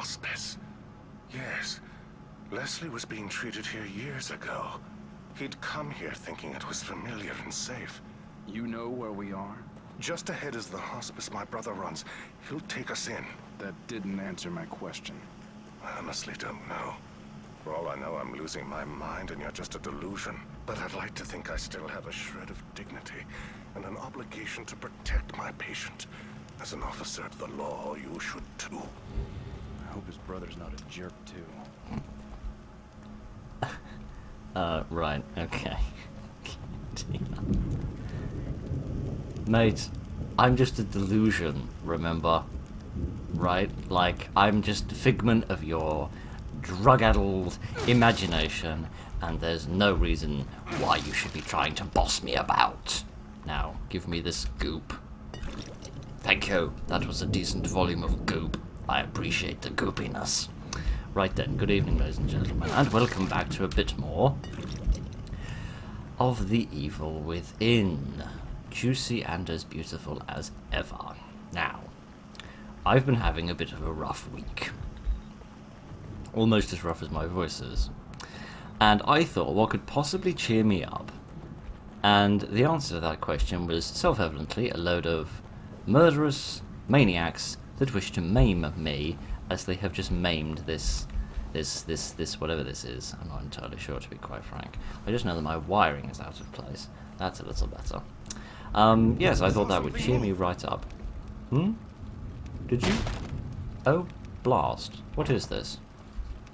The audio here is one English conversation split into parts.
hospice. Yes, Leslie was being treated here years ago. He'd come here thinking it was familiar and safe. You know where we are? Just ahead is the hospice my brother runs. He'll take us in. That didn't answer my question. I honestly don't know. For all I know, I'm losing my mind and you're just a delusion. But I'd like to think I still have a shred of dignity and an obligation to protect my patient. As an officer of the law, you should too. I hope his brother's not a jerk, too. Right, okay. Mate, I'm just a delusion, remember? Right? Like, I'm just a figment of your drug-addled imagination, and there's no reason why you should be trying to boss me about. Now, give me this goop. Thank you. That was a decent volume of goop. I appreciate the goopiness. Right then, good evening, ladies and gentlemen, and welcome back to a bit more of The Evil Within. Juicy and as beautiful as ever. Now, I've been having a bit of a rough week. Almost as rough as my voice is. And I thought what could possibly cheer me up. And the answer to that question was self-evidently a load of murderous maniacs that wish to maim me as they have just maimed this whatever this is. I'm not entirely sure, to be quite frank. I just know that my wiring is out of place. That's a little better. Yes, I thought that would cheer me right up. Did you? Oh, blast. What is this?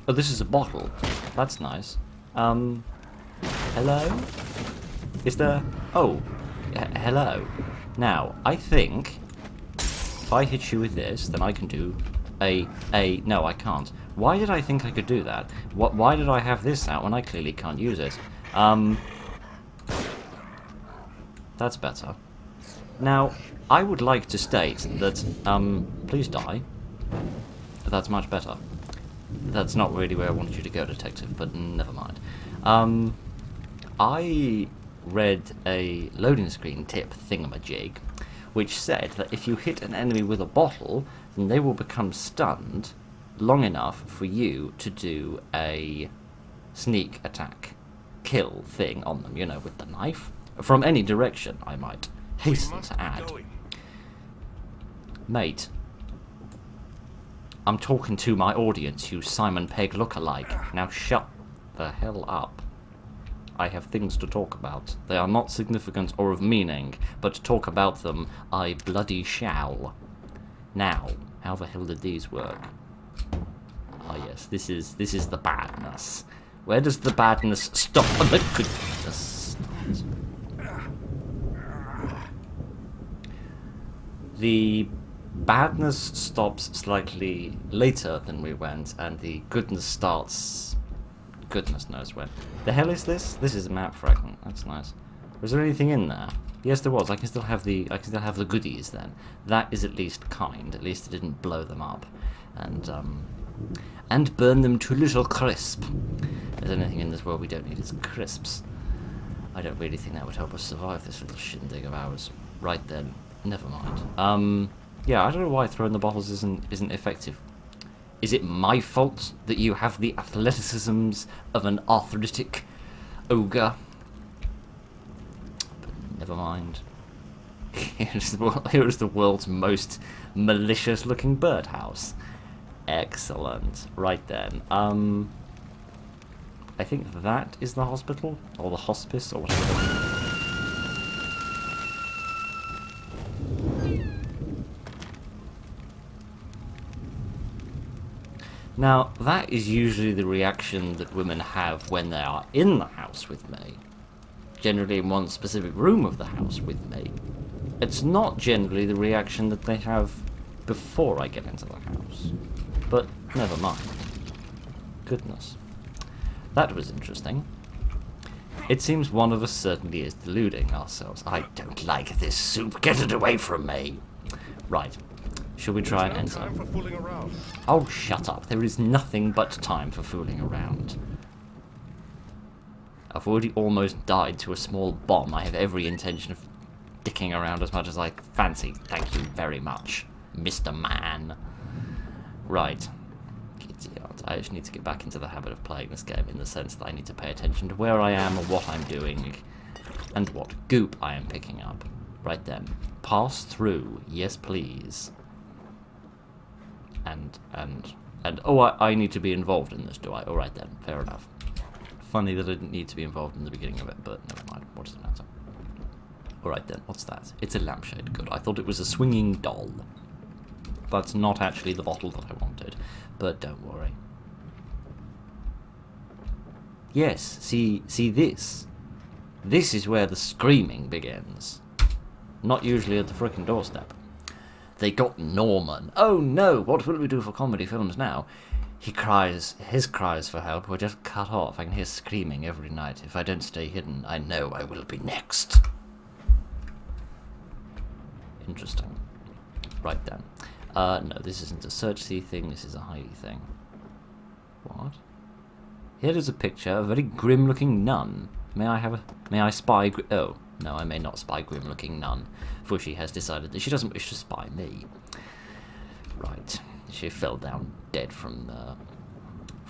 Oh, this is a bottle. That's nice. Hello? Is there... Oh, hello. Now, I think if I hit you with this, then I can do No, I can't. Why did I think I could do that? Why did I have this out when I clearly can't use it? That's better. Now, I would like to state that, please die. That's much better. That's not really where I wanted you to go, detective, but never mind. I read a loading screen tip thingamajig, which said that if you hit an enemy with a bottle, then they will become stunned long enough for you to do a sneak attack kill thing on them, you know, with the knife. From any direction, I might hasten to add. Mate, I'm talking to my audience, you Simon Pegg lookalike. Now shut the hell up. I have things to talk about. They are not significant or of meaning, but to talk about them I bloody shall. Now, how the hell did these work? Ah yes, this is the badness. Where does the badness stop? Oh my goodness. The badness stops slightly later than we went, and the goodness starts... goodness knows when. The hell is this? This is a map fragment. That's nice. Was there anything in there? Yes, there was. I can still have the goodies then. That is at least kind. At least it didn't blow them up, and burn them to a little crisp. If there's anything in this world we don't need, it's crisps. I don't really think that would help us survive this little shindig of ours. Right then. Never mind. Yeah, I don't know why throwing the bottles isn't effective. Is it my fault that you have the athleticisms of an arthritic ogre? But never mind. Here's the world's most malicious-looking birdhouse. Excellent. Right then. I think that is the hospital, or the hospice, or whatever. Now, that is usually the reaction that women have when they are in the house with me. Generally in one specific room of the house with me. It's not generally the reaction that they have before I get into the house. But never mind. Goodness. That was interesting. It seems one of us certainly is deluding ourselves. I don't like this soup. Get it away from me. Right. Shall we try and enter? Oh, shut up. There is nothing but time for fooling around. I've already almost died to a small bomb. I have every intention of dicking around as much as I fancy. Thank you very much, Mr. Man. Right. idiot. I just need to get back into the habit of playing this game in the sense that I need to pay attention to where I am and what I'm doing and what goop I am picking up. Right then. Pass through. Yes, please. And oh, I need to be involved in this, do I? Alright then. Fair enough. Funny that I didn't need to be involved in the beginning of it, but never mind. What does it matter? Alright then. What's that? It's a lampshade. Good. I thought it was a swinging doll. That's not actually the bottle that I wanted, but don't worry. Yes, see this? This is where the screaming begins. Not usually at the frickin' doorstep. They got Norman. Oh no, what will we do for comedy films now? His cries for help were just cut off. I can hear screaming every night. If I don't stay hidden, I know I will be next. Interesting. Right then. No, this isn't a search-see thing, this is a hidey thing. What? Here is a picture, a very grim-looking nun. May I spy oh, no, I may not spy grim-looking nun, for she has decided that she doesn't wish to spy me. Right. She fell down dead from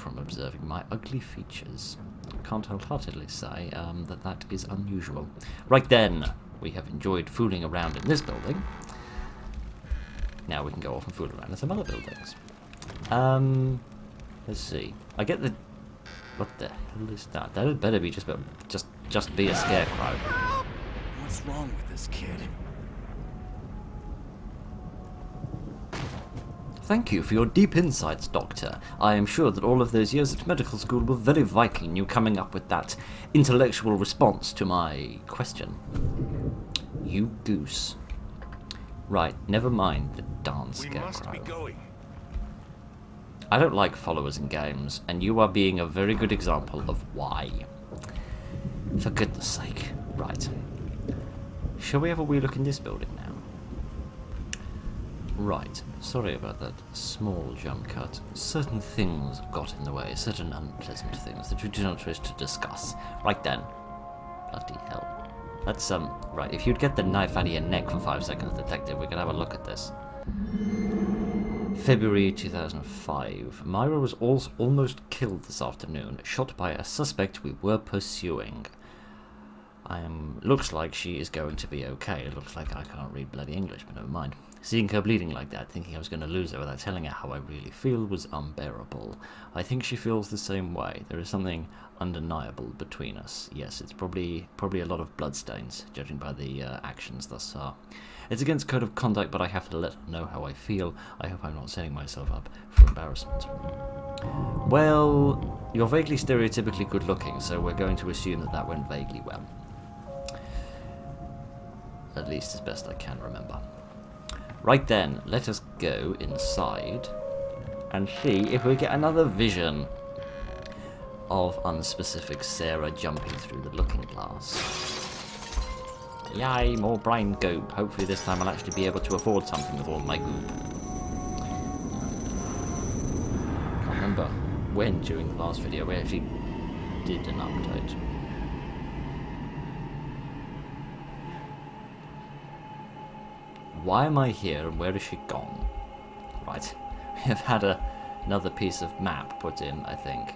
observing my ugly features. Can't wholeheartedly say that is unusual. Right then, we have enjoyed fooling around in this building. Now we can go off and fool around in some other buildings. Let's see. I get the... What the hell is that? That had better be just be a scarecrow. What's wrong with this kid? Thank you for your deep insights, Doctor. I am sure that all of those years at medical school were very vital in you coming up with that intellectual response to my question. You goose. Right, never mind the darn scarecrow. We must be going. I don't like followers in games, and you are being a very good example of why. For goodness sake. Right. Shall we have a wee look in this building now? Right. Sorry about that small jump cut. Certain things got in the way, certain unpleasant things that we do not wish to discuss. Right then. Bloody hell. Let's, right, if you'd get the knife out of your neck for 5 seconds, Detective, we could have a look at this. February 2005. Myra was almost killed this afternoon, shot by a suspect we were pursuing. Looks like she is going to be okay. It looks like I can't read bloody English, but never mind. Seeing her bleeding like that, thinking I was going to lose her without telling her how I really feel was unbearable. I think she feels the same way. There is something undeniable between us. Yes, it's probably a lot of bloodstains, judging by the actions thus far. It's against code of conduct, but I have to let her know how I feel. I hope I'm not setting myself up for embarrassment. Well, you're vaguely stereotypically good looking, so we're going to assume that that went vaguely well. At least as best I can remember. Right then, let us go inside and see if we get another vision of unspecific Sarah jumping through the looking glass. Yay, more brain goop. Hopefully this time I'll actually be able to afford something with all my goop. Can't remember when during the last video we actually did an update. Why am I here and where has she gone? Right, we have had another piece of map put in, I think.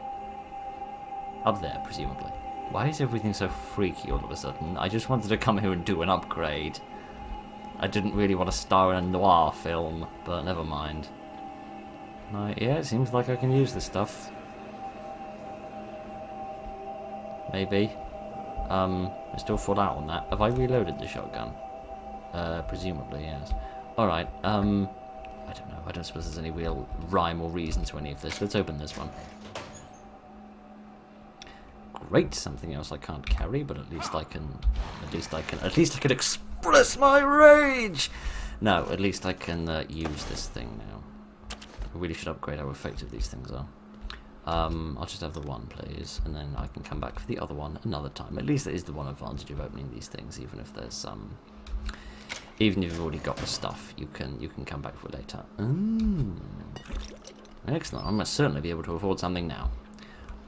Up there, presumably. Why is everything so freaky all of a sudden? I just wanted to come here and do an upgrade. I didn't really want to star in a noir film, but never mind. Yeah, it seems like I can use this stuff. Maybe. I'm still full out on that. Have I reloaded the shotgun? Presumably, yes. Alright, I don't know. I don't suppose there's any real rhyme or reason to any of this. Let's open this one. Great, something else I can't carry, but at least I can express my rage! No, at least I can use this thing now. I really should upgrade how effective these things are. I'll just have the one, please, and then I can come back for the other one another time. At least that is the one advantage of opening these things, even if there's even if you've already got the stuff, you can come back for later. Excellent, I must certainly be able to afford something now.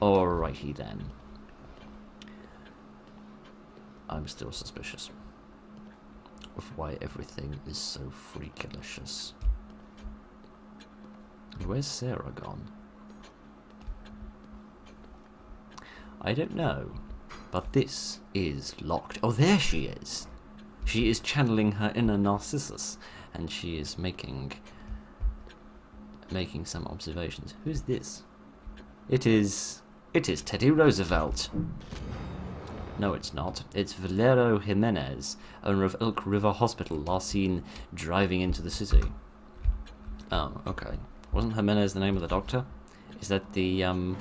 Alrighty then. I'm still suspicious of why everything is so freakalicious. And where's Sarah gone? I don't know. But this is locked. Oh, there she is. She is channeling her inner Narcissus, and she is making some observations. Who's this? It is Teddy Roosevelt. No, it's not. It's Valero Jimenez, owner of Elk River Hospital, last seen driving into the city. Oh, okay. Wasn't Jimenez the name of the doctor? Is that the, And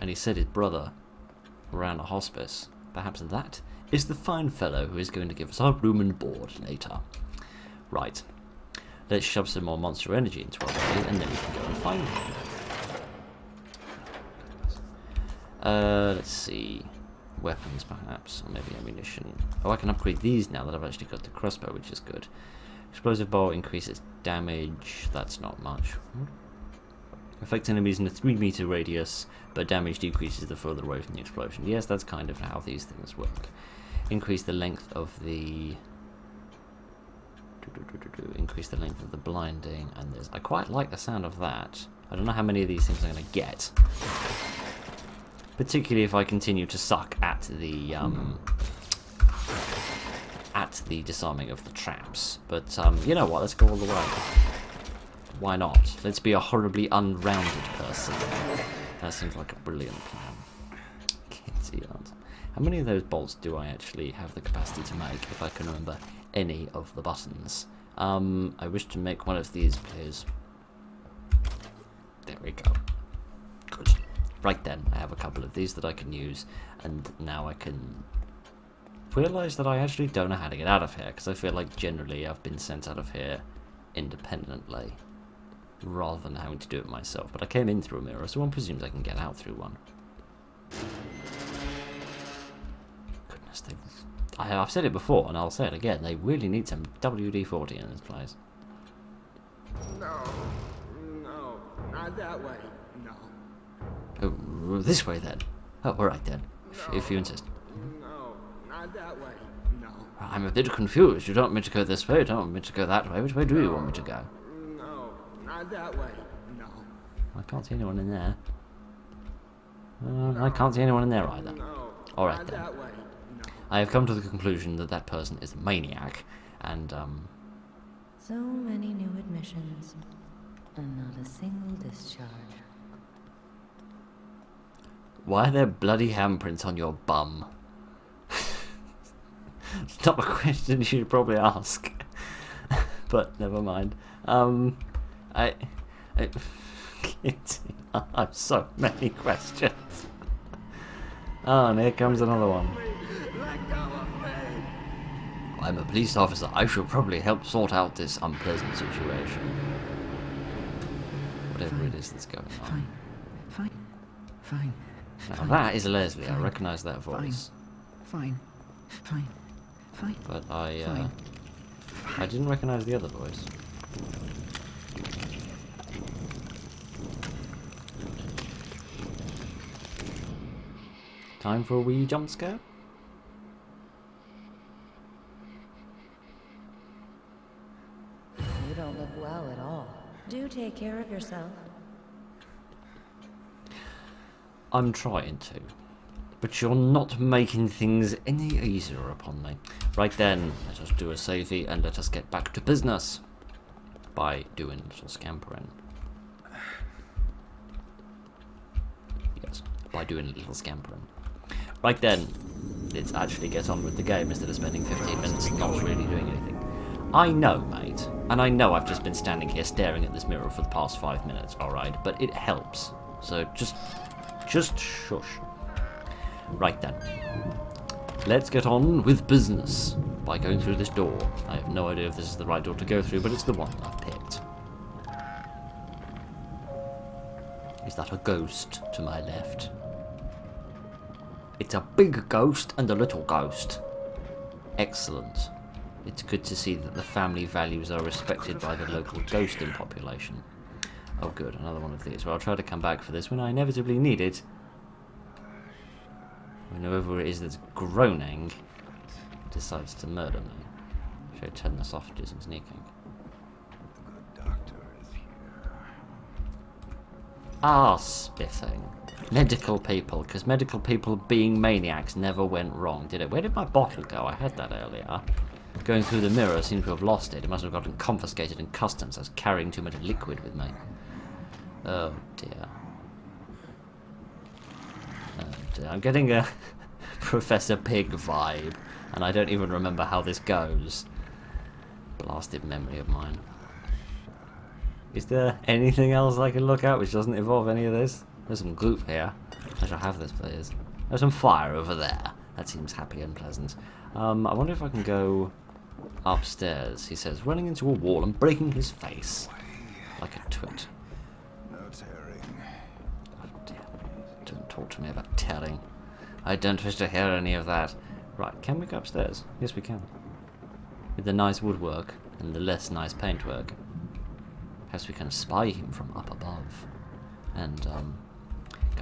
he said his brother ran a hospice. Perhaps that is the fine fellow who is going to give us our room and board later. Right. Let's shove some more monster energy into our body, and then we can go and find him. Let's see. Weapons, perhaps, or maybe ammunition. Oh, I can upgrade these now that I've actually got the crossbow, which is good. Explosive bow increases damage. That's not much. Affects enemies in a 3-meter radius, but damage decreases the further away from the explosion. Yes, that's kind of how these things work. Increase the length of the... Increase the length of the blinding, and there's... I quite like the sound of that. I don't know how many of these things I'm going to get. Particularly if I continue to suck at the disarming of the traps. But, you know what, let's go all the way. Why not? Let's be a horribly unrounded person. That seems like a brilliant plan. Kitty aunt. How many of those bolts do I actually have the capacity to make, if I can remember any of the buttons? I wish to make one of these, please. There we go. Good. Right then, I have a couple of these that I can use, and now I can realise that I actually don't know how to get out of here, because I feel like generally I've been sent out of here independently, rather than having to do it myself. But I came in through a mirror, so one presumes I can get out through one. Goodness, I've said it before, and I'll say it again, they really need some WD-40 in this place. No, not that way, no. Oh, this way then. Oh, alright then, if you insist. No, not that way, no. I'm a bit confused. You don't want me to go this way, you don't want me to go that way. Which way do you want me to go? No, not that way, no. I can't see anyone in there. I can't see anyone in there either. No, Alright not then. that way, no. I have come to the conclusion that that person is a maniac, and, So many new admissions, and not a single discharge. why are there bloody handprints on your bum? It's not a question you should probably ask. But never mind. I have so many questions. Oh, and here comes another one. Let go of me. I'm a police officer. I should probably help sort out this unpleasant situation. Whatever it is that's going on. Fine. Now that is Leslie. I recognise that voice. Fine. But I didn't recognise the other voice. Time for a wee jump scare? You don't look well at all. Do take care of yourself. I'm trying to. But you're not making things any easier upon me. Right then, let us do a savey and let us get back to business. By doing a little scampering. Yes, by doing a little scampering. Right then, let's actually get on with the game instead of spending 15 minutes not really doing anything. I know, mate, and I know I've just been standing here staring at this mirror for the past 5 minutes, alright, but it helps. So just shush. Right then. Let's get on with business by going through this door. I have no idea if this is the right door to go through, but it's the one I've picked. Is that a ghost to my left? It's a big ghost and a little ghost. Excellent. It's good to see that the family values are respected by the local ghosting population. Oh good, another one of these. Well, I'll try to come back for this when I inevitably need it. When whoever it is that's groaning decides to murder me. Should I turn this off to do some sneaking? The good doctor is here. Ah, spiffing. Medical people, because medical people being maniacs never went wrong, did it? Where did my bottle go? I had that earlier. Going through the mirror, I seem to have lost it. It must have gotten confiscated in customs. I was carrying too much liquid with me. Oh dear. Oh dear. I'm getting a Professor Pig vibe, and I don't even remember how this goes. Blasted memory of mine. Is there anything else I can look at which doesn't involve any of this? There's some goop here. I shall have this, please. There's some fire over there. That seems happy and pleasant. I wonder if I can go upstairs. He says, running into a wall and breaking his face. Like a twit. No tearing. Oh dear. Don't talk to me about tearing. I don't wish to hear any of that. Right, can we go upstairs? Yes, we can. With the nice woodwork and the less nice paintwork. Perhaps we can spy him from up above. And,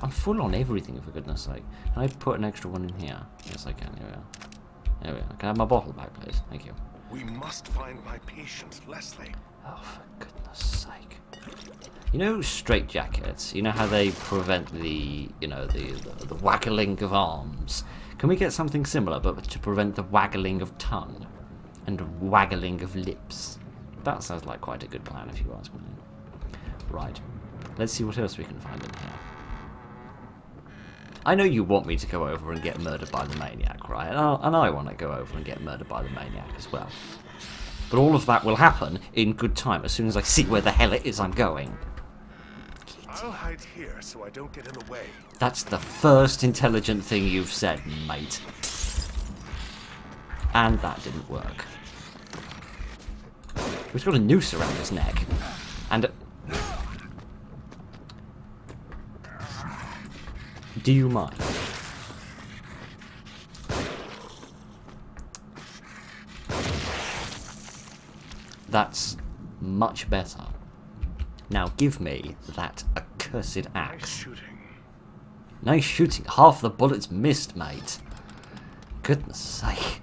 I'm full on everything, for goodness sake. Can I put an extra one in here? Yes, I can. Here we are. There we are. Can I have my bottle back, please? Thank you. We must find my patient, Leslie. Oh, for goodness sake. You know straitjackets? You know how they prevent the, you know, the waggling of arms? Can we get something similar, but to prevent the waggling of tongue? And waggling of lips? That sounds like quite a good plan, if you ask me. Right. Let's see what else we can find in here. I know you want me to go over and get murdered by the maniac, right? And I want to go over and get murdered by the maniac as well. But all of that will happen in good time, as soon as I see where the hell it is I'm going. I'll hide here so I don't get in the way. That's the first intelligent thing you've said, mate. And that didn't work. He's got a noose around his neck. And... do you mind? That's much better. Now give me that accursed axe. Nice shooting. Nice shooting. Half the bullets missed, mate. Goodness sake.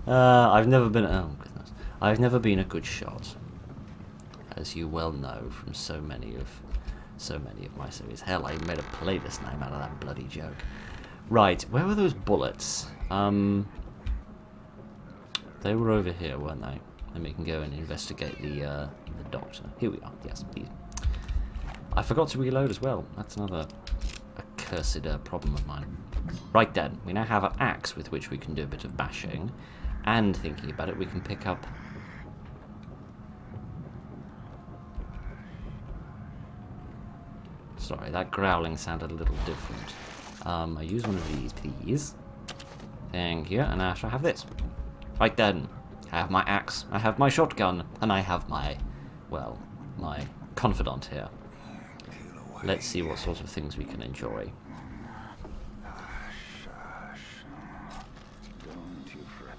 I've never been... oh, goodness. I've never been a good shot. As you well know from so many of my series. Hell, I made a playlist name out of that bloody joke. Right, where were those bullets? They were over here, weren't they? Then we can go and investigate the doctor. Here we are. Yes, these. I forgot to reload as well. That's another accursed problem of mine. Right then, we now have an axe with which we can do a bit of bashing. And thinking about it, we can pick up... sorry, that growling sounded a little different. I use one of these, please. Thank you, and I shall have this. Right then, I have my axe, I have my shotgun, and I have my, well, my confidant here. Let's see what sort of things we can enjoy. Don't you fret.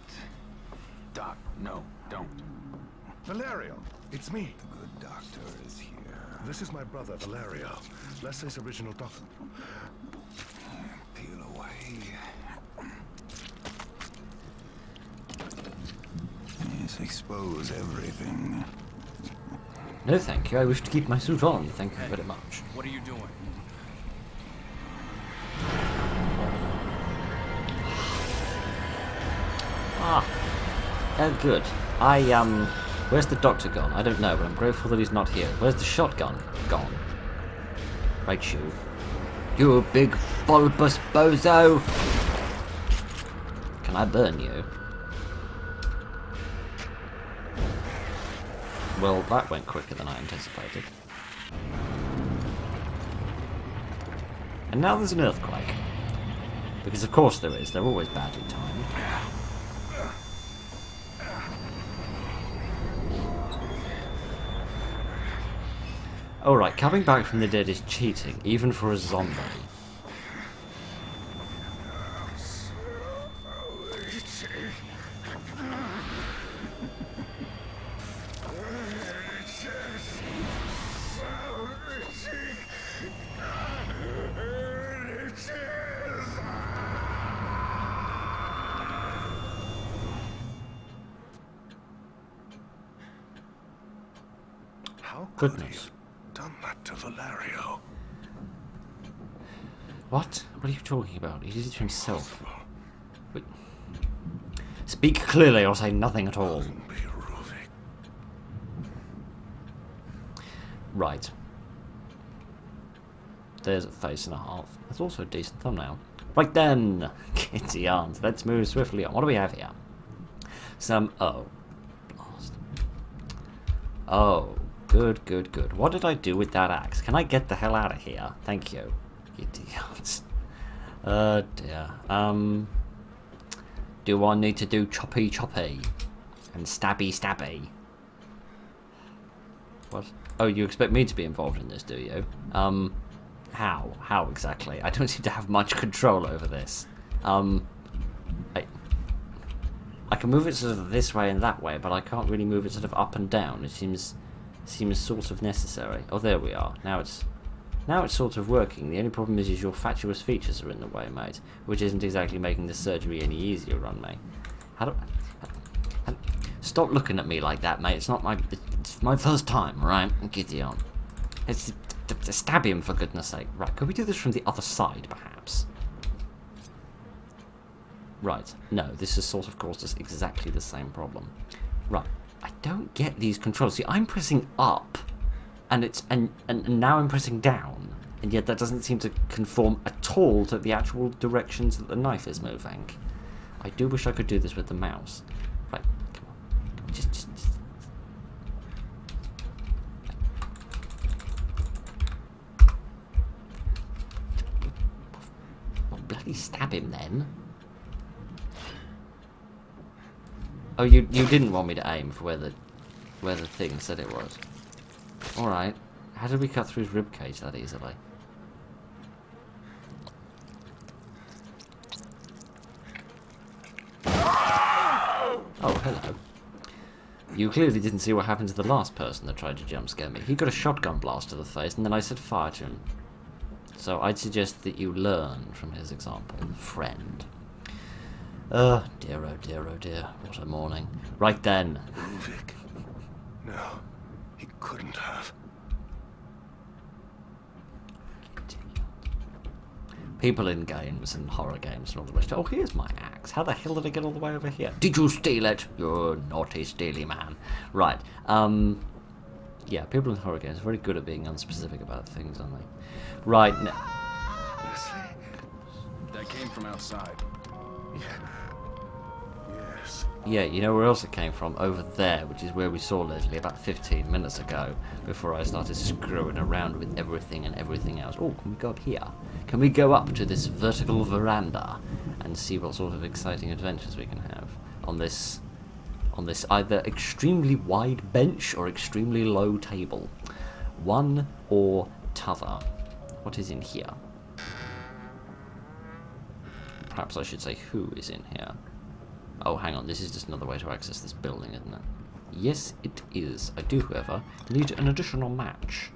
Doc, no, don't. Valerio, it's me. The good doctor is here. This is my brother, Valerio. Leslie's original doctor. Peel away. Yes, expose everything. No, thank you. I wish to keep my suit on. Thank you very much. What are you doing? Oh, good. Where's the doctor gone? I don't know, but I'm grateful that he's not here. Where's the shotgun? Gone. Right, you. You big bulbous bozo! Can I burn you? Well, that went quicker than I anticipated. And now there's an earthquake. Because of course there is. They're always badly timed. Alright, coming back from the dead is cheating, even for a zombie. How could he Goodness. have done to Valerio. What? What are you talking about? He did it to himself. Impossible. Wait. Speak clearly or say nothing at all. Couldn't be Ruvik. Right. There's a face and a half. That's also a decent thumbnail. Right then, kitty aunt, let's move swiftly on. What do we have here? Some... oh. Blast. Oh. Good, good, good. What did I do with that axe? Can I get the hell out of here? Thank you. Kitty aunt. Dear. Do I need to do choppy choppy? And stabby stabby? What? Oh, you expect me to be involved in this, do you? How? How exactly? I don't seem to have much control over this. I can move it sort of this way and that way, but I can't really move it sort of up and down. It seems sort of necessary. Oh, there we are. Now it's sort of working. The only problem is your fatuous features are in the way, mate, which isn't exactly making the surgery any easier on me. Stop looking at me like that, mate. It's my first time, right? Get on. It's to stab him, for goodness sake. Right, could we do this from the other side, perhaps? Right, no, this has sort of caused us exactly the same problem. Right, I don't get these controls. See, I'm pressing up, and now I'm pressing down, and yet that doesn't seem to conform at all to the actual directions that the knife is moving. I do wish I could do this with the mouse. Right, come on. Just... bloody stab him then. Oh, you didn't want me to aim for where the thing said it was. Alright. How did we cut through his ribcage that easily? Oh, hello. You clearly didn't see what happened to the last person that tried to jump scare me. He got a shotgun blast to the face and then I set fire to him. So I'd suggest that you learn from his example, friend. Oh dear, oh dear, oh dear. What a morning. Right then. Ruvik. No, he couldn't have. People in games and horror games and all the rest. Oh, here's my axe. How the hell did I get all the way over here? Did you steal it? You naughty, steely man. Right. Yeah, people in horror games are very good at being unspecific about things, aren't they? Right. Leslie? That came from outside. Yes. Yeah, you know where else it came from? Over there, which is where we saw Leslie about 15 minutes ago, before I started screwing around with everything and everything else. Oh, can we go up here? Can we go up to this vertical veranda and see what sort of exciting adventures we can have on this either extremely wide bench or extremely low table? One or t'other. What is in here? Perhaps I should say who is in here. Oh, hang on, this is just another way to access this building, isn't it? Yes, it is. I do, however, need an additional match.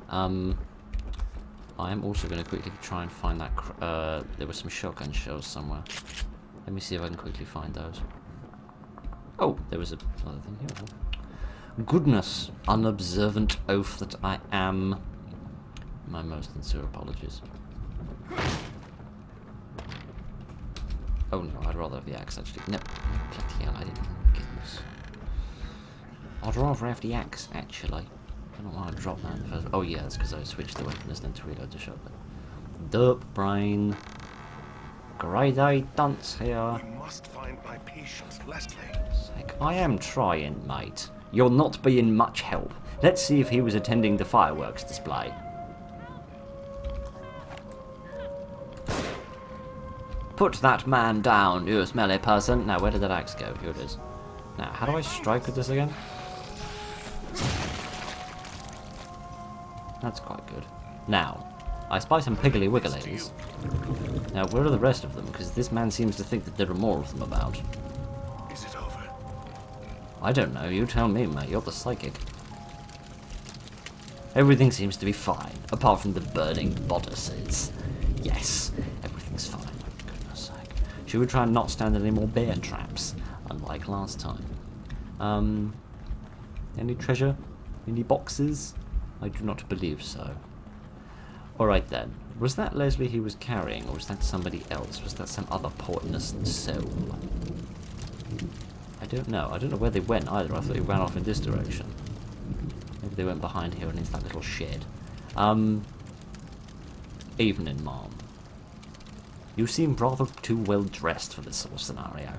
I am also going to quickly try and find that... there were some shotgun shells somewhere. Let me see if I can quickly find those. Oh, there was another thing here. Goodness, unobservant oaf that I am. My most sincere apologies. Oh no, I'd rather have the axe actually. No, bloody hell, I didn't. Goodness. I'd rather have the axe actually. I don't want to drop that in the first. Oh yeah, that's because I switched the weapon, isn't it, to reload the shotgun. Derp brain. Great eye dunce here. We must find my patient, Leslie. I am trying, mate. You're not being much help. Let's see if he was attending the fireworks display. Put that man down, you smelly person. Now, where did that axe go? Here it is. Now, how do I strike with this again? That's quite good. Now, I spy some piggly wigglies. Now, where are the rest of them? Because this man seems to think that there are more of them about. Is it over? I don't know. You tell me, mate. You're the psychic. Everything seems to be fine, apart from the burning bodices. Yes, everything's fine. For goodness sake. Should we try and not stand any more bear traps, unlike last time? Any treasure? Any boxes? I do not believe so. Alright then. Was that Leslie he was carrying, or was that somebody else? Was that some other poor innocent soul? I don't know. I don't know where they went either. I thought they ran off in this direction. Maybe they went behind here and into that little shed. Evening, Mom. You seem rather too well dressed for this sort of scenario.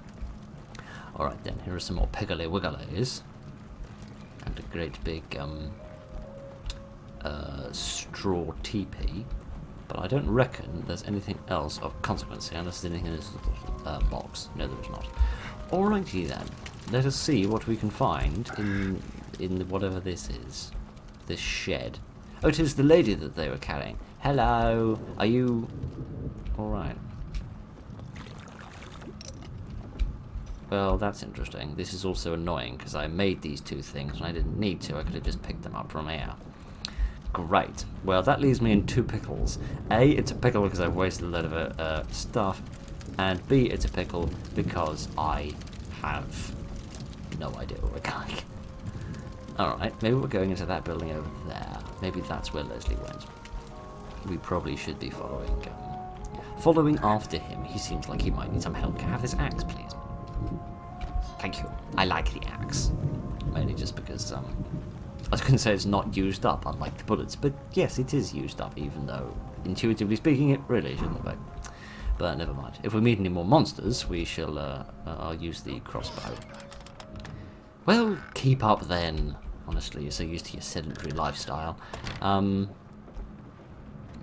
Alright then, here are some more piggly wigglies. And a great big, straw teepee. But I don't reckon there's anything else of consequence here, unless there's anything in this little box. No, there is not. Alrighty then, let us see what we can find in whatever this is. This shed. Oh, it is the lady that they were carrying. Hello, are you... Alright. Well, that's interesting. This is also annoying, because I made these two things, and I didn't need to. I could have just picked them up from here. Great. Well, that leaves me in two pickles. A, it's a pickle because I've wasted a lot of stuff, and B, it's a pickle because I have no idea what we're going. Alright, maybe we're going into that building over there. Maybe that's where Leslie went. We probably should be following after him. He seems like he might need some help. Can I have this axe, please? Thank you. I like the axe. Mainly just because, I was going to say it's not used up, unlike the bullets, but yes, it is used up, even though, intuitively speaking, it really shouldn't be. But never mind. If we meet any more monsters, we shall, I'll use the crossbow. Well, keep up then. Honestly, you're so used to your sedentary lifestyle.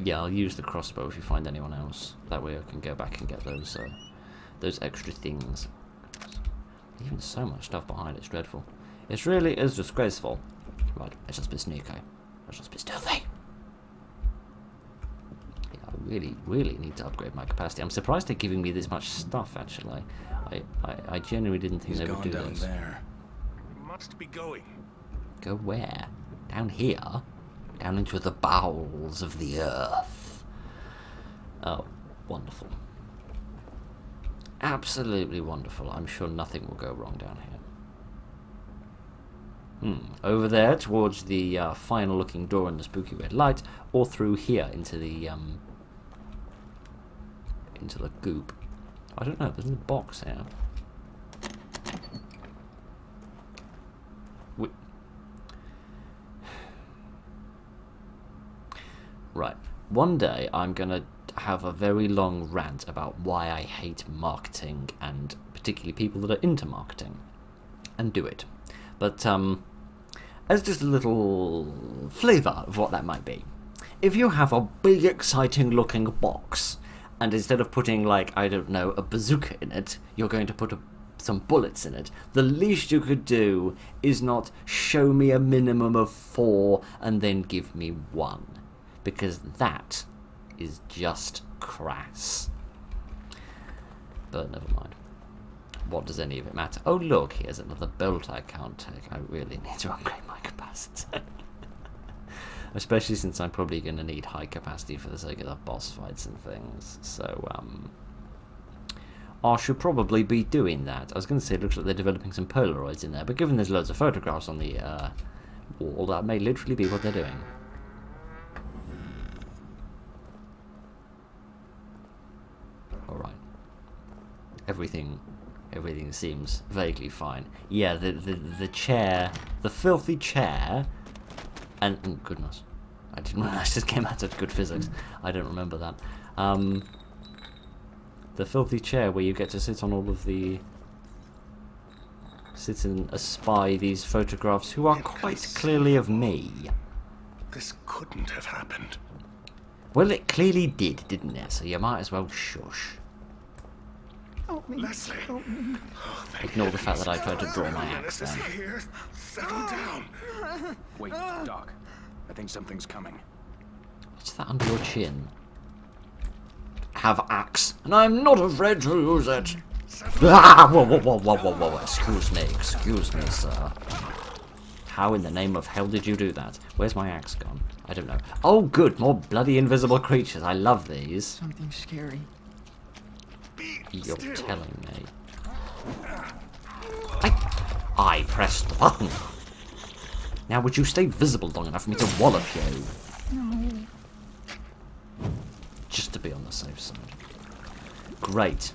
Yeah, I'll use the crossbow if you find anyone else. That way I can go back and get those extra things. Even so much stuff behind it's dreadful. It really is disgraceful. Right, let's just be sneaky. Let's just be stealthy. Yeah, I really need to upgrade my capacity. I'm surprised they're giving me this much stuff, actually. I genuinely didn't think they would do this. There. We must be going. Go where? Down here? Down into the bowels of the earth. Oh, wonderful. Absolutely wonderful. I'm sure nothing will go wrong down here. Over there, towards the final looking door in the spooky red light, or through here into the goop. I don't know, there's no box here. Right. One day I'm going to have a very long rant about why I hate marketing, and particularly people that are into marketing, and do it. But as just a little flavour of what that might be. If you have a big exciting looking box, and instead of putting, like, I don't know, a bazooka in it, you're going to put some bullets in it, the least you could do is not show me a minimum of 4 and then give me 1. Because that is just crass. But never mind. What does any of it matter? Oh look, here's another bolt I can't take. I really need to upgrade my capacity. Especially since I'm probably going to need high capacity for the sake of the boss fights and things. So, I should probably be doing that. I was going to say it looks like they're developing some Polaroids in there, but given there's loads of photographs on the wall, that may literally be what they're doing. Alright. Everything seems vaguely fine. Yeah, the chair, the filthy chair, and oh goodness, I didn't realize this came out of good physics. I don't remember that. The filthy chair where you get to sit on all of the... sit and espy these photographs who are quite clearly of me. This couldn't have happened. Well, it clearly did, didn't it? So you might as well shush. Help me. Leslie. Help me. Oh, thank Ignore the fact that I goodness. tried to draw my axe This is then. here. Settle down. Wait, Doc. I think something's coming. What's that under your chin? Have axe, and I'm not afraid to use it. Ah, whoa, excuse me, sir. How in the name of hell did you do that? Where's my axe gone? I don't know. Oh good, more bloody invisible creatures. I love these. Something scary. You're telling me. I pressed the button. Now, would you stay visible long enough for me to wallop you? No. Just to be on the safe side. Great.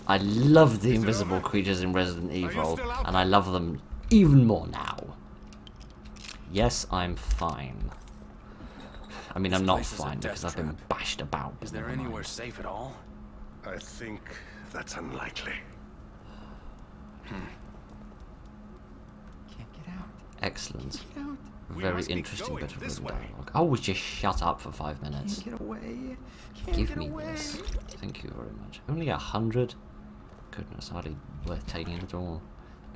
I love the invisible creatures in Resident Evil, and I love them even more now. Yes, I'm fine. I mean, I'm not place is a fine death because I've been trap. bashed about. Is there anywhere safe at all? I think that's unlikely. Can't get out. Excellent. Get out. Very must be interesting going bit of this written way. dialogue. Oh, would you shut up for 5 minutes? Can't get away. Can't Give get me away. this. Thank you very much. Only 100? Goodness, hardly worth taking at all.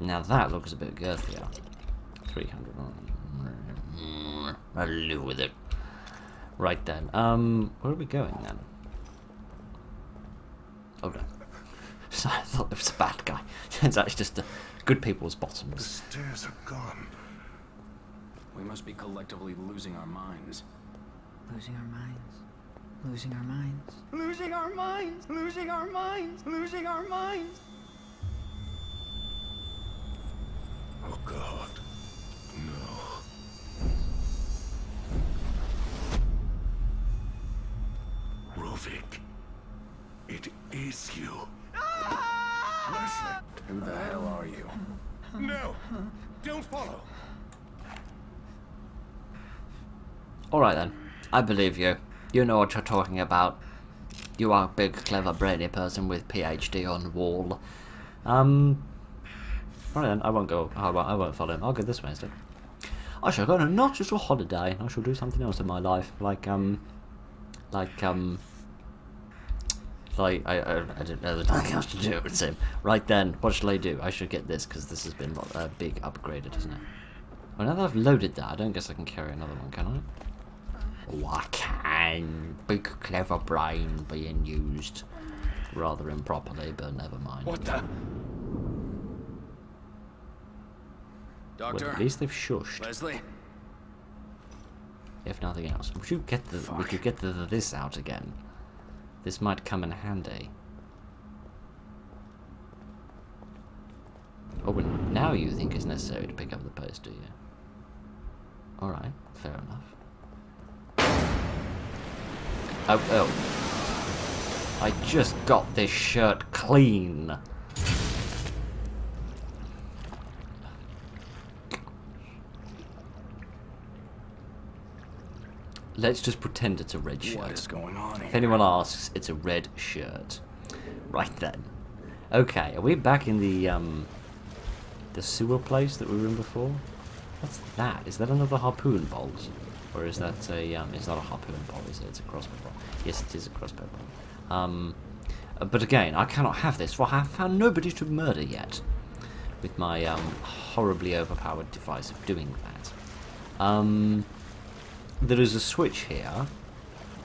Now that looks a bit girthier. 300. I'll live with it. Right then. Where are we going then? Oh no. So I thought it was a bad guy. Turns out it's just the good people's The bottoms. stairs are gone. We must be collectively losing our minds. Losing our minds. Losing our minds. Losing our minds. Losing our minds. Losing our minds. Oh God. No. Rovik. It is you. Leslie. Who the hell are you? No. Don't follow. Alright then. I believe you. You know what you're talking about. You are a big, clever, brainy person with PhD on wall. Alright then, I won't go. I won't follow him. I'll go this way instead. I shall go on a not just a holiday. I shall do something else in my life, like I don't know, there's nothing else to do, it would seem. Right then, what shall I do? I should get this, because this has been a big upgraded, isn't it? Well, now that I've loaded that, I don't guess I can carry another one, can I? Oh, I can. Big clever brain being used rather improperly, but never mind. What the? Well, Doctor? at least they've shushed, Leslie? if nothing else. Would you get this out again? This might come in handy. Oh, and now you think it's necessary to pick up the post, do you? Alright, fair enough. Oh. I just got this shirt clean. Let's just pretend it's a red shirt. What is going on here? If anyone asks, it's a red shirt. Right then. Okay, are we back in the sewer place that we were in before? What's that? Is that another harpoon bolt? Or is that a, it's not a harpoon bolt, is it? It's a crossbow bolt. Yes, it is a crossbow bolt. But again, I cannot have this, for I have found nobody to murder yet. With my, horribly overpowered device of doing that. There is a switch here,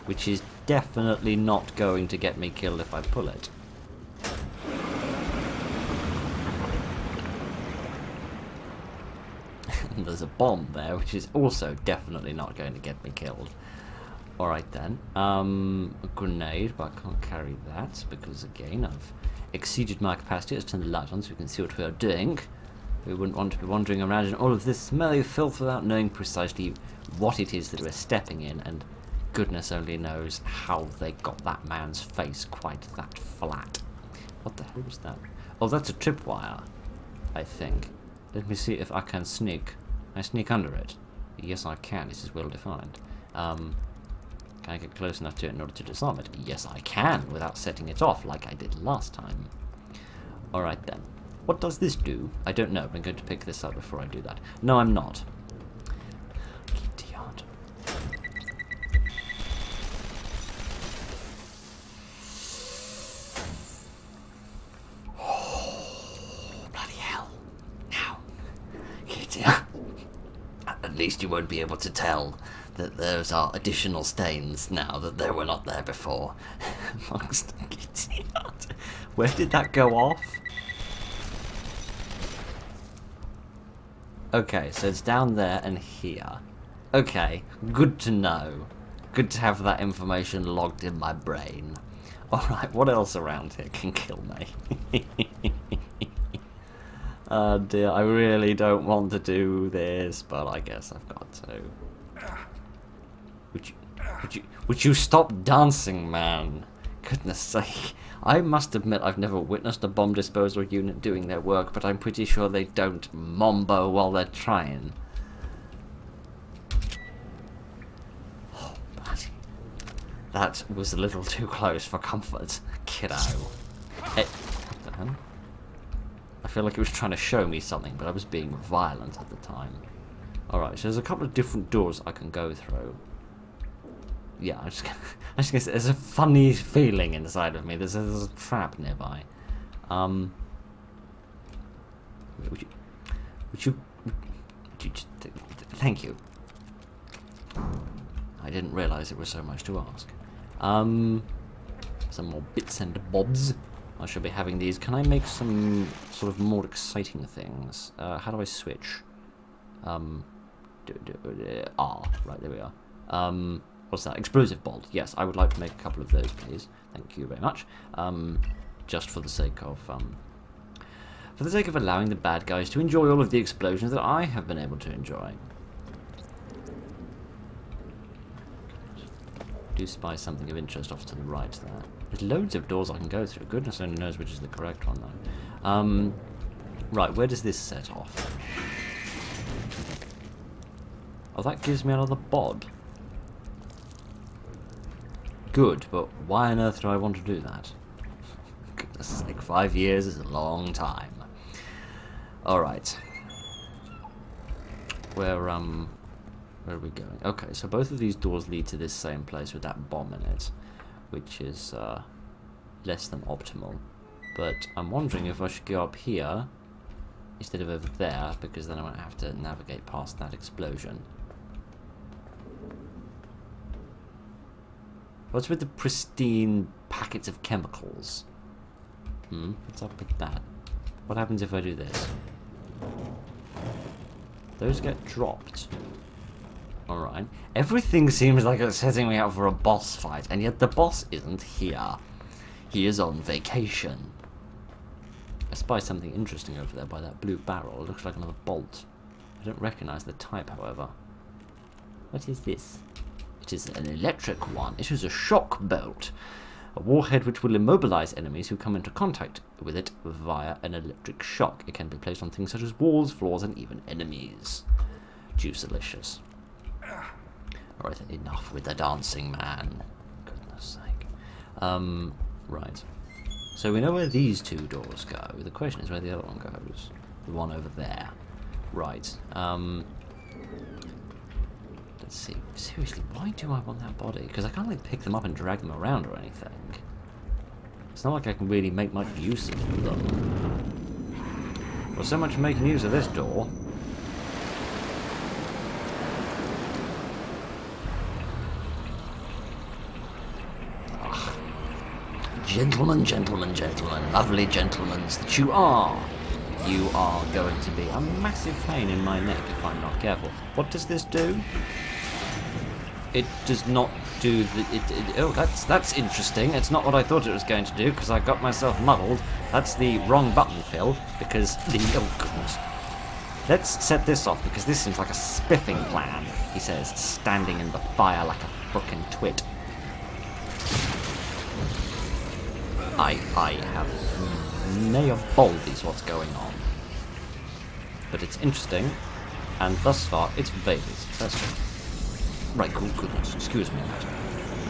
which is definitely not going to get me killed if I pull it. And there's a bomb there, which is also definitely not going to get me killed. Alright then. A grenade, but I can't carry that, because again, I've exceeded my capacity. Let's turn the light on so we can see what we are doing. We wouldn't want to be wandering around in all of this smelly filth without knowing precisely what it is that we're stepping in, and goodness only knows how they got that man's face quite that flat. What the hell was that? Oh, that's a tripwire, I think. Let me see if I can sneak. Can I sneak under it? Yes, I can. This is well defined. Can I get close enough to it in order to disarm it? Yes, I can, without setting it off like I did last time. Alright then. What does this do? I don't know. I'm going to pick this up before I do that. No, I'm not. Idiot. Oh, bloody hell. Now. Kitty. At least you won't be able to tell that those are additional stains now that they were not there before. Amongst Kitty. Where did that go off? Okay, so it's down there and here. Okay, good to know. Good to have that information logged in my brain. Alright, what else around here can kill me? Dear, I really don't want to do this, but I guess I've got to. Would you stop dancing, man? Goodness sake. I must admit I've never witnessed a bomb disposal unit doing their work, but I'm pretty sure they don't mambo while they're trying. Oh, bloody. That was a little too close for comfort, kiddo. Hey, what the hell? I feel like it was trying to show me something, but I was being violent at the time. Alright, so there's a couple of different doors I can go through. Yeah, I'm just gonna say, there's a funny feeling inside of me. There's a trap nearby. Would you thank you. I didn't realise it was so much to ask. Some more bits and bobs. I should be having these. Can I make some sort of more exciting things? How do I switch? Right, there we are. What's that? Explosive bolt. Yes, I would like to make a couple of those, please. Thank you very much. Just for the sake of allowing the bad guys to enjoy all of the explosions that I have been able to enjoy. I do spy something of interest off to the right there. There's loads of doors I can go through. Goodness only knows which is the correct one, though. Right, where does this set off? Oh, that gives me another bod. Good, but why on earth do I want to do that? Goodness sake, 5 years is a long time. Alright. Where are we going? Okay, so both of these doors lead to this same place with that bomb in it, which is less than optimal. But I'm wondering if I should go up here instead of over there, because then I won't have to navigate past that explosion. What's with the pristine packets of chemicals? What's up with that? What happens if I do this? Those get dropped. Alright. Everything seems like it's setting me up for a boss fight, and yet the boss isn't here. He is on vacation. I spy something interesting over there by that blue barrel. It looks like another bolt. I don't recognise the type, however. What is this? It is an electric one. It is a shock bolt. A warhead which will immobilize enemies who come into contact with it via an electric shock. It can be placed on things such as walls, floors, and even enemies. Juice-alicious. Alright, enough with the dancing, man. Goodness sake. Right. So we know where these two doors go. The question is where the other one goes. The one over there. Right. Let's see. Seriously, why do I want that body? Because I can't like pick them up and drag them around or anything. It's not like I can really make much use of them. Well, so much for making use of this door. Ugh. Gentlemen, gentlemen, gentlemen, lovely gentlemen that you are. You are going to be a massive pain in my neck if I'm not careful. What does this do? It does not do the... oh, that's interesting. It's not what I thought it was going to do, because I got myself muddled. That's the wrong button, Phil, because the... oh, goodness. Let's set this off, because this seems like a spiffing plan, he says, standing in the fire like a frickin' twit. I have nay of baldies what's going on. But it's interesting, and thus far it's vaguely successful. Right, cool, goodness, excuse me, madam.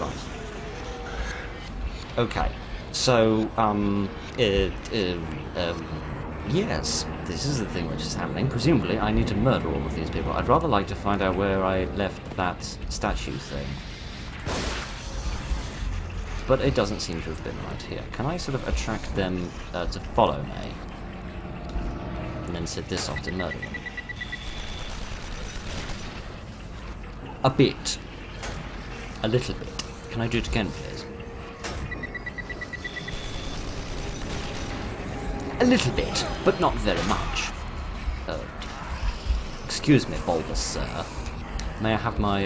Right. Okay, so, yes, this is the thing which is happening. Presumably, I need to murder all of these people. I'd rather like to find out where I left that statue thing. But it doesn't seem to have been right here. Can I sort of attract them to follow me? And then set this off to murder them? A bit. A little bit. Can I do it again, please? A little bit, but not very much. Excuse me, bulbous sir. May I have my,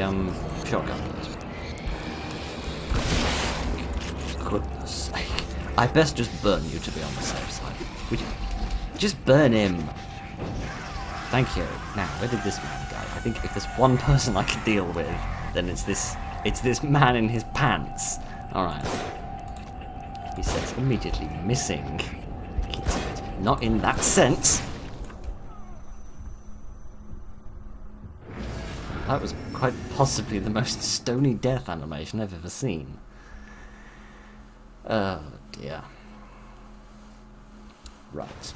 shotgun, please? Goodness sake. I best just burn you to be on the safe side. Would you... Just burn him. Thank you. Now, where did this man go? I think if there's one person I can deal with, then it's this man in his pants. Alright. He says immediately missing. Not in that sense. That was quite possibly the most stony death animation I've ever seen. Oh dear. Right.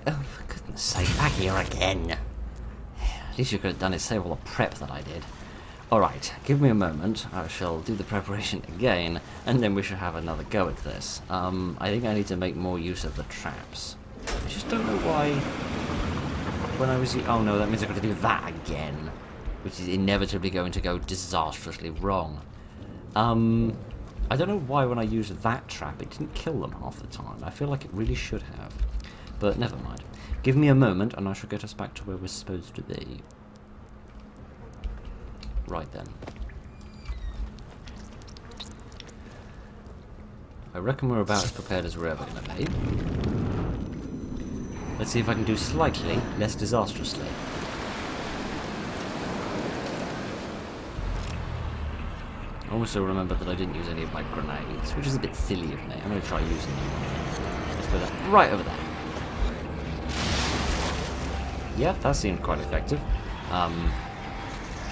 Oh, for goodness sake, back here again. At least you could have done is save all the prep that I did. Alright, give me a moment. I shall do the preparation again, and then we shall have another go at this. I think I need to make more use of the traps. I just don't know why... When I was... Oh no, that means I've got to do that again. Which is inevitably going to go disastrously wrong. I don't know why when I used that trap it didn't kill them half the time. I feel like it really should have. But never mind. Give me a moment and I shall get us back to where we're supposed to be. Right then. I reckon we're about as prepared as we're ever going to be. Let's see if I can do slightly less disastrously. I also remember that I didn't use any of my grenades, which is a bit silly of me. I'm going to try using them. Let's put that right over there. Yeah, that seemed quite effective.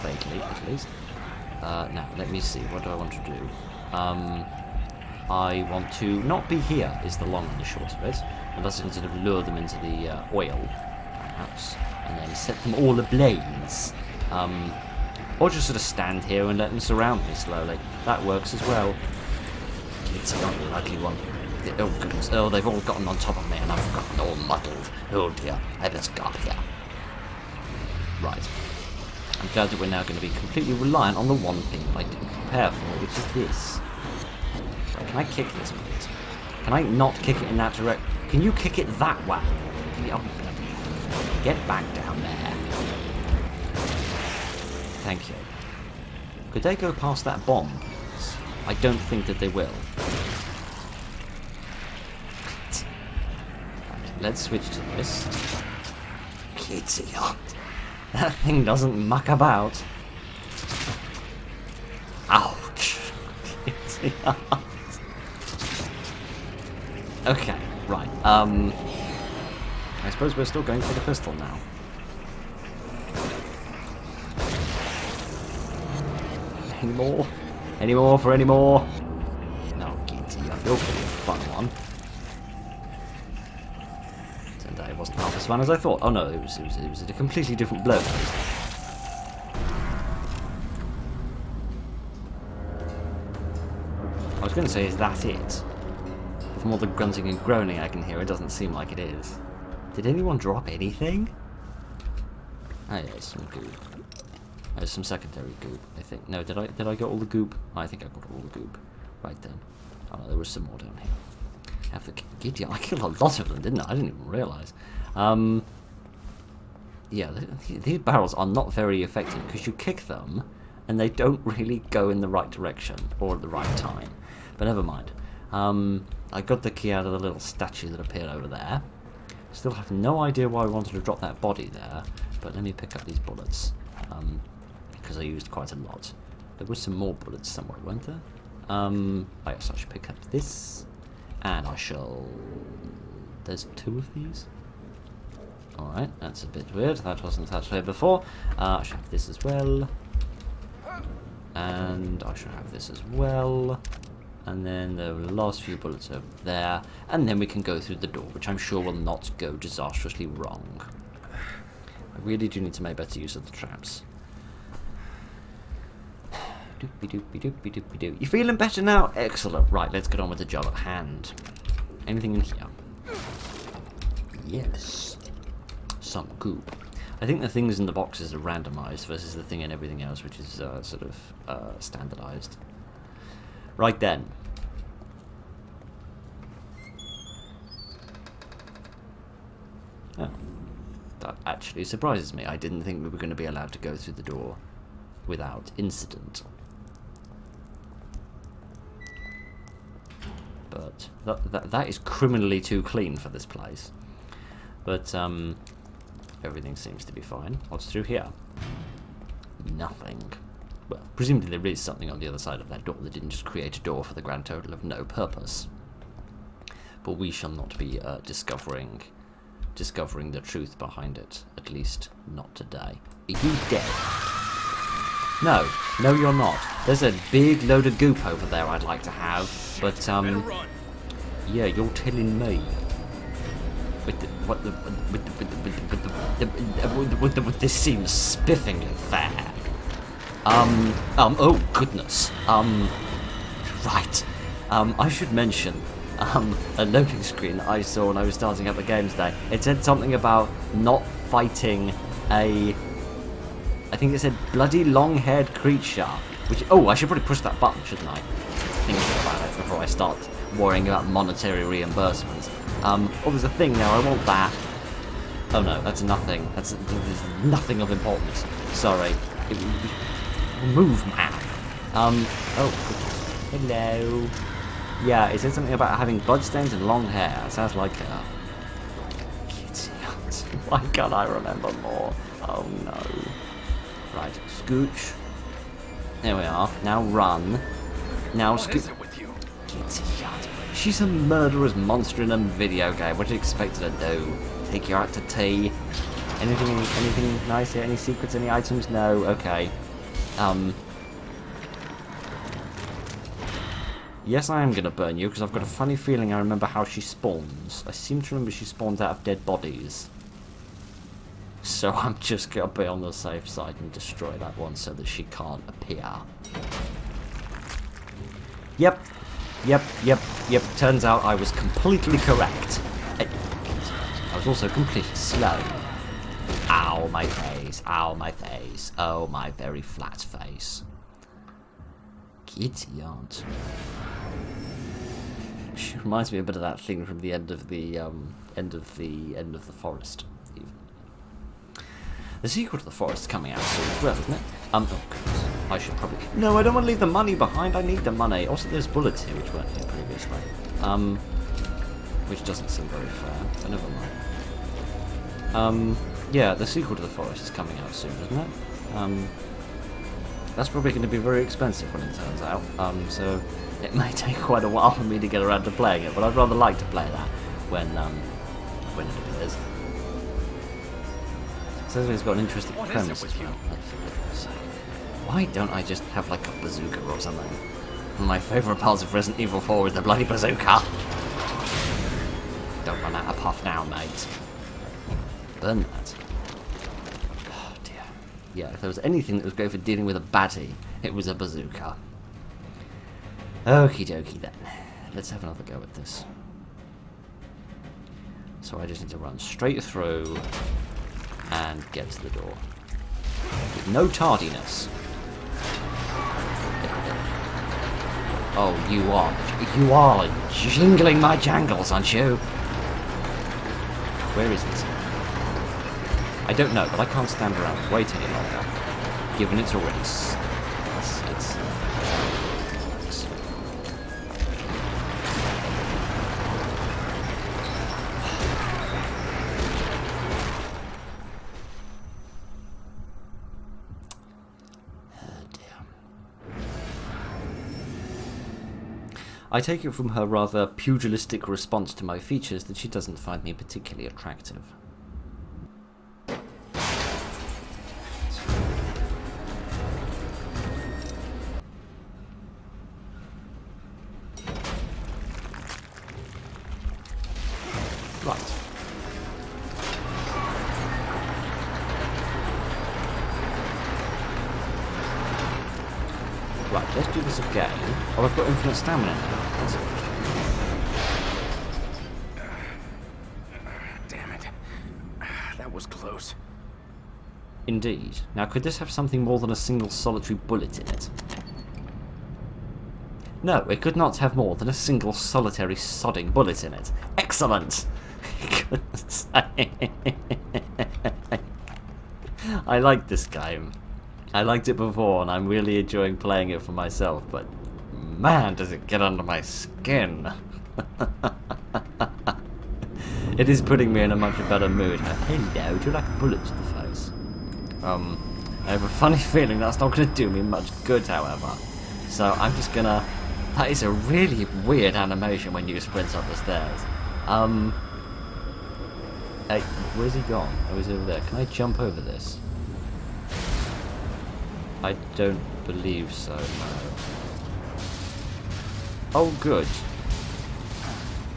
Vaguely, at least. Now, let me see. What do I want to do? I want to not be here, is the long and the short of it. Unless I can sort of lure them into the oil, perhaps. And then set them all ablaze. Or just sort of stand here and let them surround me slowly. That works as well. It's a not an ugly one. Oh goodness, oh they've all gotten on top of me and I've gotten all muddled. Oh dear, I best go up here. Right. I'm glad that we're now going to be completely reliant on the one thing that I didn't prepare for, which is this. Right, can I kick this, please? Can I not kick it in that direction? Can you kick it that way? Get back down there. Thank you. Could they go past that bomb? I don't think that they will. Right, let's switch to this. Idiot. That thing doesn't muck about. Ouch. Idiot. Okay, right. I suppose we're still going for the pistol now. Any more? Any more for any more? No, Giddy, you're pretty a fun one. Turned out it wasn't half as fun as I thought. Oh no, it was a completely different blow. I was going to say, is that it? From all the grunting and groaning I can hear, it doesn't seem like it is. Did anyone drop anything? Oh yeah, some goop. There's some secondary goop, I think. No, did I get all the goop? I think I got all the goop. Right then. Oh no, there was some more down here. Have the Gideon. I killed a lot of them, didn't I? I didn't even realise. Yeah, these barrels are not very effective because you kick them and they don't really go in the right direction or at the right time. But never mind. I got the key out of the little statue that appeared over there. Still have no idea why I wanted to drop that body there, but let me pick up these bullets. Because I used quite a lot. There were some more bullets somewhere, weren't there? Oh yes, I should pick up this. And I shall... There's 2 of these? Alright, that's a bit weird. That wasn't that way before. I should have this as well. And I should have this as well. And then the last few bullets over there. And then we can go through the door, which I'm sure will not go disastrously wrong. I really do need to make better use of the traps. Doopy-doopy-doopy-doopy-doo. You feeling better now? Excellent. Right, let's get on with the job at hand. Anything in here? Yes. Some goop. I think the things in the boxes are randomized versus the thing in everything else, which is sort of standardized. Right then. Oh. That actually surprises me. I didn't think we were going to be allowed to go through the door without incident. But toilet. That is criminally too clean for this place. But, everything seems to be fine. What's through here? Nothing. Well, presumably there is something on the other side of that door that didn't just create a door for the grand total of no purpose. But we shall not be discovering the truth behind it. At least, not today. Are you dead? No, you're not. There's a big load of goop over there I'd like to have, but yeah, you're telling me. This seems spiffingly fair. Oh goodness. Right. I should mention, a loading screen I saw when I was starting up the game today. It said something about not fighting I think it said bloody long-haired creature. Which, oh, I should probably push that button, shouldn't I? Thinking about it before I start worrying about monetary reimbursement. Oh, there's a thing there, I want that. Oh no, that's nothing. There's nothing of importance. Sorry. Move, man. Oh, hello. Yeah, it said something about having bloodstains and long hair. Sounds like her. Idiot. Why can't I remember more? Oh no. Right, scooch. There we are. Now run. Now scooch. What is it with you? Idiot. She's a murderous monster in a video game. What do you expect her to do? Take you out to tea? Anything nice here? Any secrets? Any items? No. Okay. Yes, I am going to burn you, because I've got a funny feeling I remember how she spawns. I seem to remember she spawns out of dead bodies. So I'm just going to be on the safe side and destroy that one so that she can't appear. Yep. Turns out I was completely correct. I was also completely slow. Ow, my face. Ow, my face. Oh, my very flat face. Idiot. She reminds me a bit of that thing from the end of the forest. Even. The sequel to the forest is coming out soon as well, isn't it? Oh goodness. I should probably. No, I don't want to leave the money behind. I need the money. Also, there's bullets here which weren't here previously. Which doesn't seem very fair. But never mind. Yeah, the sequel to the forest is coming out soon, isn't it? That's probably going to be very expensive when it turns out. So it may take quite a while for me to get around to playing it, but I'd rather like to play that when it appears. Says it's got an interesting premise as well. Why don't I just have like a bazooka or something? One of my favourite parts of Resident Evil 4 is the bloody bazooka. Don't run out of puff now, mate. Burn that. Oh dear. Yeah, if there was anything that was great for dealing with a baddie, it was a bazooka. Okie dokie then. Let's have another go at this. So I just need to run straight through and get to the door. With no tardiness. Oh, you are jingling my jangles, aren't you? Where is it? I don't know, but I can't stand around and wait any longer. Given it's already I take it from her rather pugilistic response to my features that she doesn't find me particularly attractive. Right. Right, let's do this again. Oh, I've got infinite stamina now. That's interesting. Damn it. That was close. Indeed. Now, could this have something more than a single solitary bullet in it? No, it could not have more than a single solitary sodding bullet in it. Excellent! Goodness sake. I like this game. I liked it before, and I'm really enjoying playing it for myself, but man, does it get under my skin. It is putting me in a much better mood. Hello, do you like bullets to the face? I have a funny feeling that's not going to do me much good, however. So I'm just gonna... That is a really weird animation when you sprint up the stairs. Hey, where's he gone? Oh, he's over there. Can I jump over this? I don't believe so, no. Oh, good.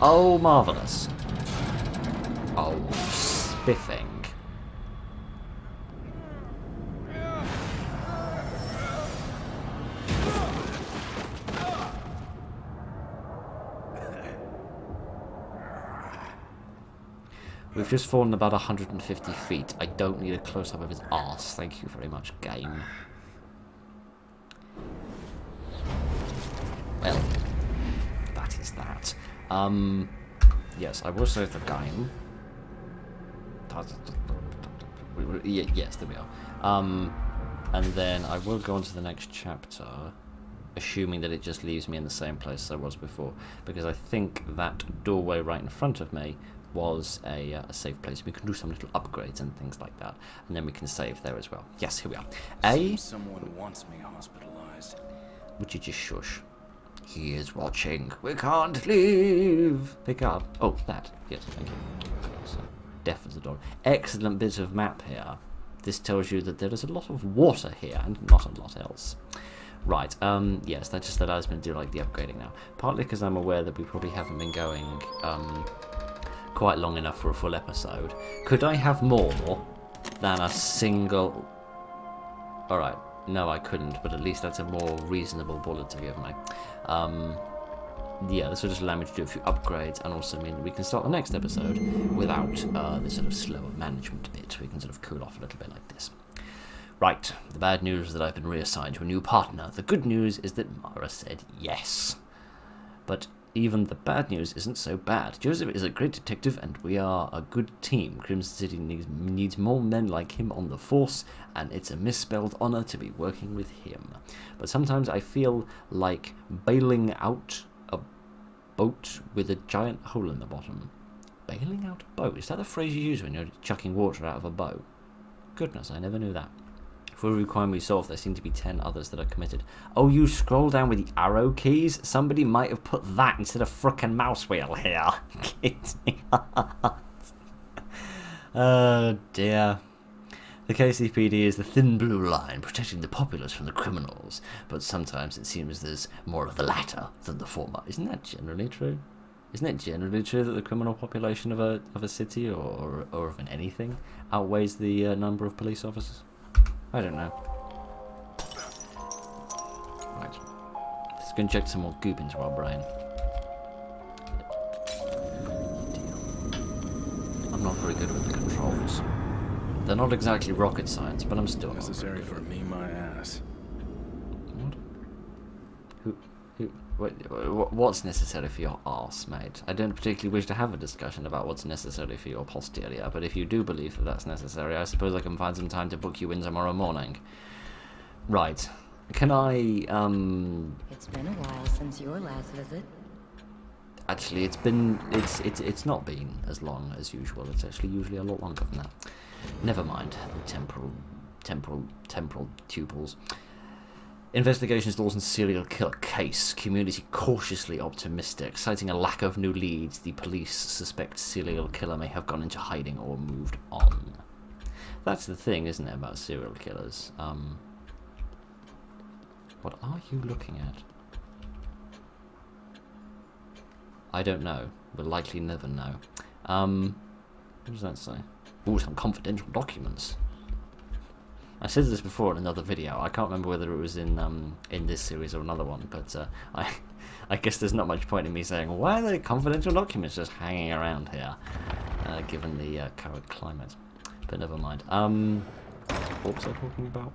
Oh, marvellous. Oh, spiffing. We've just fallen about 150 feet. I don't need a close-up of his arse. Thank you very much, game. Well, that is that. Yes, I will save the game. Yes, there we are. And then I will go on to the next chapter, assuming that it just leaves me in the same place as I was before, because I think that doorway right in front of me was a safe place. We can do some little upgrades and things like that, and then we can save there as well. Yes, here we are. Someone wants me hospitalized. Would you just shush? He is watching. We can't leave. Pick up. Oh, that. Yes, thank you. So, deaf as a door. Excellent bit of map here. This tells you that there is a lot of water here and not a lot else. Right, yes, that just allows me to do like the upgrading now. Partly because I'm aware that we probably haven't been going quite long enough for a full episode. Could I have more than a single... Alright, no I couldn't, but at least that's a more reasonable bullet to give me. Yeah, this will just allow me to do a few upgrades and also mean that we can start the next episode without the sort of slower management bit. We can sort of cool off a little bit like this. Right, the bad news is that I've been reassigned to a new partner. The good news is that Mara said yes. But even the bad news isn't so bad. Joseph is a great detective and we are a good team. Crimson City needs more men like him on the force, and it's a misspelled honor to be working with him. But sometimes I feel like bailing out a boat with a giant hole in the bottom. Bailing out a boat? Is that the phrase you use when you're chucking water out of a boat? Goodness, I never knew that. For every crime we solve, there seem to be 10 others that are committed. Oh, you scroll down with the arrow keys? Somebody might have put that instead of frickin' mouse wheel here. Oh, dear. The KCPD is the thin blue line, protecting the populace from the criminals. But sometimes it seems there's more of the latter than the former. Isn't that generally true? Isn't it generally true that the criminal population of a city or of an anything outweighs the number of police officers? I don't know. Right. Let's go inject some more goop into our brain. I'm not very good with the controls. They're not exactly rocket science, but I'm still Necessary for me, my ass. What? What's necessary for your arse, mate? I don't particularly wish to have a discussion about what's necessary for your posterior, but if you do believe that that's necessary, I suppose I can find some time to book you in tomorrow morning. Right. Can I, It's been a while since your last visit. Actually, it's not been as long as usual. It's actually usually a lot longer than that. Never mind the temporal tuples. Investigations Lawson's serial killer case. Community cautiously optimistic. Citing a lack of new leads, the police suspect serial killer may have gone into hiding or moved on. That's the thing, isn't it, about serial killers? What are you looking at? I don't know. We'll likely never know. What does that say? Ooh, some confidential documents. I said this before in another video. I can't remember whether it was in this series or another one, but I guess there's not much point in me saying why are there confidential documents just hanging around here, given the current climate. But never mind. What was I talking about?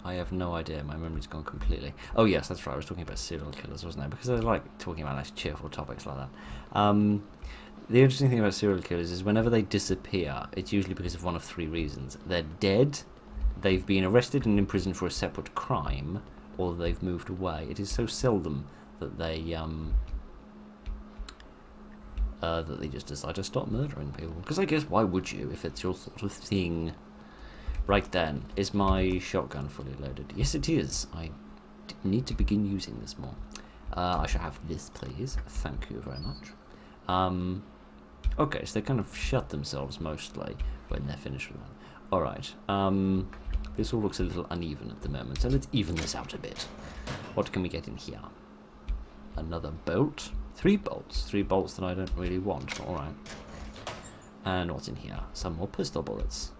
I have no idea. My memory's gone completely. Oh yes, that's right. I was talking about serial killers, wasn't I? Because I like talking about nice, cheerful topics like that. The interesting thing about serial killers is whenever they disappear, it's usually because of one of three reasons: they're dead, they've been arrested and imprisoned for a separate crime, or they've moved away. It is so seldom that they that they just decide to stop murdering people. Because I guess why would you if it's your sort of thing? Right then, is my shotgun fully loaded? Yes, it is. I need to begin using this more. I shall have this, please. Thank you very much. Okay, so they kind of shut themselves mostly when they're finished with that. Alright, this all looks a little uneven at the moment, so let's even this out a bit. What can we get in here? Another bolt? 3 bolts. 3 bolts that I don't really want. Alright. And what's in here? Some more pistol bullets.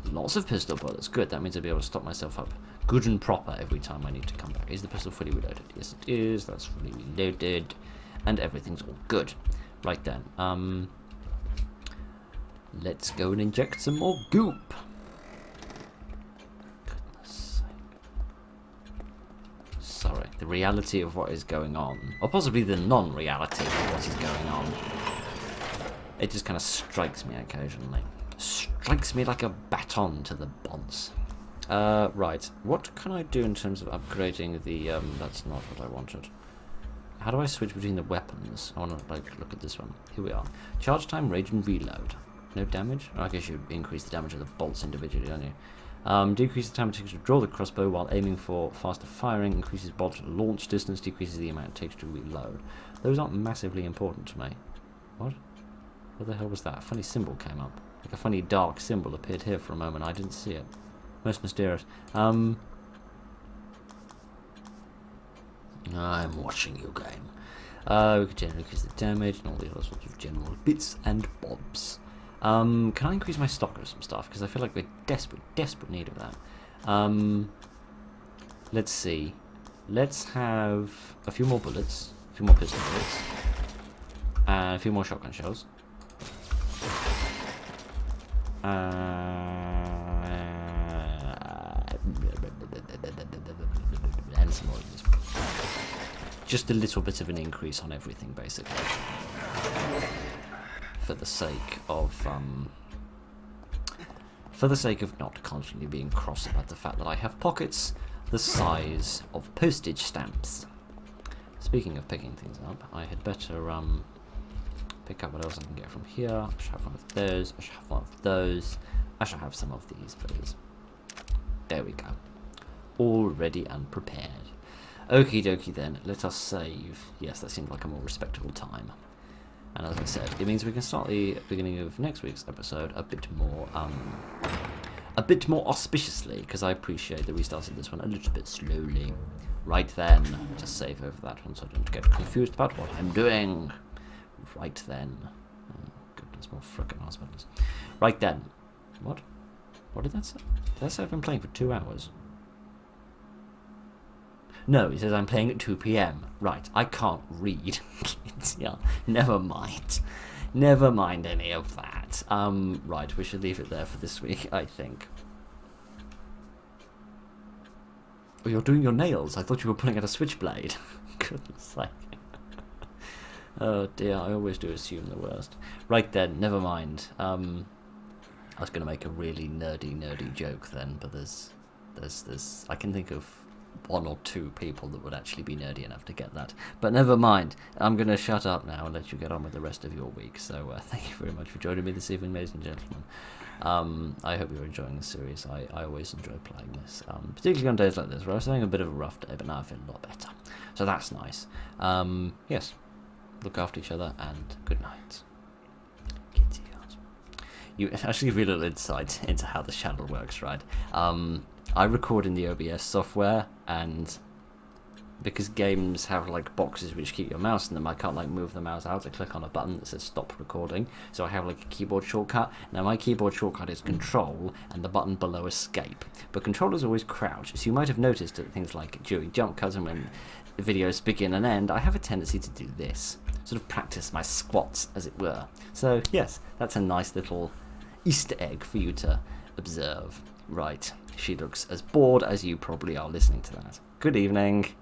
Lots of pistol bullets. Good, that means I'll be able to stop myself up good and proper every time I need to come back. Is the pistol fully reloaded? Yes, it is. That's fully reloaded. And everything's all good. Right then. Let's go and inject some more goop. Goodness sake. Sorry. The reality of what is going on, or possibly the non-reality of what is going on, it just kind of strikes me occasionally. Strikes me like a baton to the bonds. Right. What can I do in terms of upgrading the, that's not what I wanted. How do I switch between the weapons? I want to, like, look at this one. Here we are. Charge time, rage, and reload. No damage? Oh, I guess you increase the damage of the bolts individually, don't you? Decrease the time it takes to draw the crossbow while aiming for faster firing. Increases bolt launch distance. Decreases the amount it takes to reload. Those aren't massively important to me. What? What the hell was that? A funny symbol came up. Like a funny dark symbol appeared here for a moment. I didn't see it. Most mysterious. I'm watching you game. We could generally increase the damage and all the other sorts of general bits and bobs. Can I increase my stock of some stuff? Because I feel like we're desperate need of that. Let's see. Let's have a few more bullets, a few more pistol bullets, and a few more shotgun shells. And some more of this. Just a little bit of an increase on everything, basically, for the sake of not constantly being cross about the fact that I have pockets the size of postage stamps. Speaking of picking things up, I had better pick up what else I can get from here. I should have one of those. I should have one of those. I shall have some of these, please. There we go. All ready and prepared. Okie dokie then, let us save. Yes, that seemed like a more respectable time. And as I said, it means we can start the beginning of next week's episode a bit more auspiciously, because I appreciate that we started this one a little bit slowly. Right then, just save over that one so I don't get confused about what I'm doing. Right then. Oh, goodness, more frickin' hospitals. Right then. What? What did that say? Did that say I've been playing for 2 hours? No, it says I'm playing at 2 PM. Right, I can't read. Yeah, never mind. Never mind any of that. Right, we should leave it there for this week, I think. Oh, you're doing your nails. I thought you were pulling out a switchblade. Goodness sake. Oh dear, I always do assume the worst. Right then, never mind. I was going to make a really nerdy joke then, but there's I can think of 1 or 2 people that would actually be nerdy enough to get that. But never mind. I'm going to shut up now and let you get on with the rest of your week. So thank you very much for joining me this evening, ladies and gentlemen. I hope you're enjoying the series. I always enjoy playing this, particularly on days like this where I was having a bit of a rough day, but now I feel a lot better. So that's nice. Yes, look after each other and good night. You actually give you a little insight into how the channel works, right? I record in the OBS software, and because games have like boxes which keep your mouse in them, I can't like move the mouse out to click on a button that says stop recording, so I have like a keyboard shortcut. Now my keyboard shortcut is control and the button below escape, but control is always crouch, so you might have noticed that things like during jump cuts and when videos begin and end, I have a tendency to do this, sort of practice my squats as it were. So yes, that's a nice little Easter egg for you to observe. Right, she looks as bored as you probably are listening to that. Good evening.